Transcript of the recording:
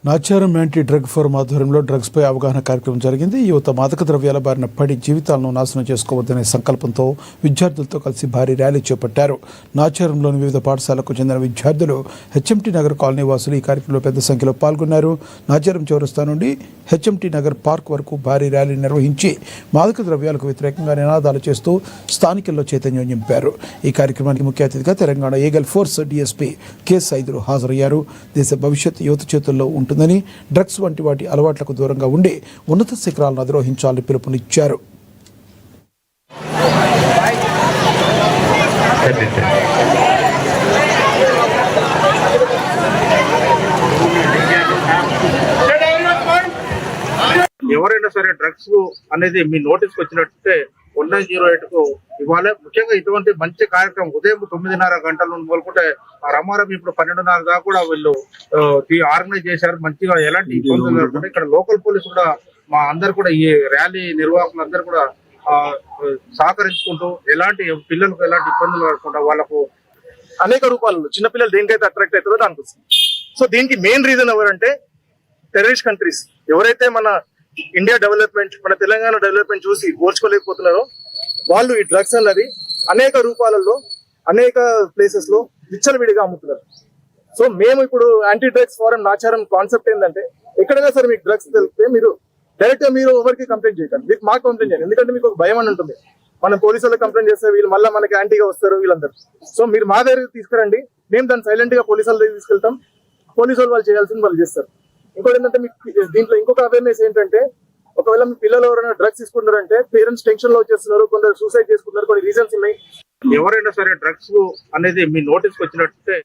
Nacharam anti drug forum ఆధ్వర్యంలో drugs పై అవగాహన కార్యక్రమం జరిగింది. యువత మాదక ద్రవ్యాల బారిన పడి జీవితాలను నాశనం చేసుకోవద్దనే సంకల్పంతో విద్యార్థులతో కలిసి భారీ ర్యాలీ చేపట్టారు. నాచారంలోని వివిధ పాఠశాలకు చెందిన విద్యార్థులు, హెచ్ఎంటీ నగర్ కాలనీ వాసులు ఈ కార్యక్రమంలో పెద్ద సంఖ్యలో పాల్గొన్నారు. నాచారం చౌరస్తా నుండి హెచ్ఎంటీ నగర్ పార్క్ వరకు భారీ ర్యాలీ నిర్వహించి మాదక ద్రవ్యాలకు వ్యతిరేకంగా నినాదాలు చేస్తూ స్థానికుల్లో చైతన్యం నింపారు. ఈ కార్యక్రమానికి ముఖ్య అతిథిగా Telangana eagle force DSP K Saidulu హాజరయ్యారు. దేశ భవిష్యత్ యువత చేతుల్లో ఉంటుందని, డ్రగ్స్ వంటి వాటి అలవాట్లకు దూరంగా ఉండి ఉన్నత శిఖరాలను అధిరోహించాలని పిలుపునిచ్చారు. ఎవరైనా సరే డ్రగ్స్ అనేది మీ నోటీస్కి వచ్చినట్టే 1908 కు ఇవాళ ముఖ్యంగా ఇటువంటి మంచి కార్యక్రమం ఉదయం 9:30 గంటల నుండి మొదలుకుంటే రమారం ఇప్పుడు 12:30 దాకా కూడా వీళ్ళు ఆర్గనైజ్ చేశారు. మంచిగా ఎలాంటి ఇబ్బందులు లేకుండా ఇక్కడ లోకల్ పోలీసు కూడా మా అందరు కూడా ఈ ర్యాలీ నిర్వాహకులందరూ కూడా సహకరించుకుంటూ ఎలాంటి పిల్లలకు ఎలాంటి ఇబ్బందులు పడకుండా వాళ్ళకు అనేక రూపాలలో చిన్నపిల్లలు దేనికైతే అట్రాక్ట్ అవుతుందో దానికి వస్తుంది. సో దీనికి మెయిన్ రీజన్ ఎవరంటే టెర్రరిస్ట్ కంట్రీస్ ఎవరైతే మన ఇండియా డెవలప్మెంట్, మన తెలంగాణ డెవలప్మెంట్ చూసి ఓర్చుకోలేకపోతున్నారో వాళ్ళు ఈ డ్రగ్స్ అన్నది అనేక రూపాలలో అనేక ప్లేసెస్ లో విచ్చలవిడిగా అమ్ముతున్నారు. సో మేము ఇప్పుడు anti drugs forum Nacharam concept ఏంటంటే ఎక్కడైనా సరే మీకు డ్రగ్స్ తెలిస్తే మీరు డైరెక్ట్ గా మీరు ఎవరికి కంప్లైంట్ చేయకండి, మీకు మాకు కంప్లైంట్ చేయండి. ఎందుకంటే మీకు ఒక భయం అని ఉంటుంది, మనం పోలీసు వాళ్ళకి కంప్లైంట్ చేస్తే వీళ్ళు మళ్ళీ మనకి యాంటీగా వస్తారు వీళ్ళందరూ. సో మీరు మా దగ్గరికి తీసుకురండి, మేము దాన్ని సైలెంట్ గా పోలీసు వాళ్ళ దగ్గర తీసుకెళ్తాం. పోలీసు వాళ్ళు చేయాల్సింది వాళ్ళు చేస్తారు. ఇంకోటి ఏంటంటే మీకు దీంట్లో ఇంకొక అవేర్నెస్ ఏంటంటే ఒకవేళ మీ పిల్లలు ఎవరైనా డ్రగ్స్ తీసుకుంటారంటే పేరెంట్స్ టెన్షన్ లో వచ్చేస్తున్నారు, కొందరు సూసైడ్ చేసుకుంటున్నారు, కొన్ని రీజన్స్ ఉన్నాయి. ఎవరైనా సరే డ్రగ్స్ అనేది మీ నోటీస్కి వచ్చినట్టే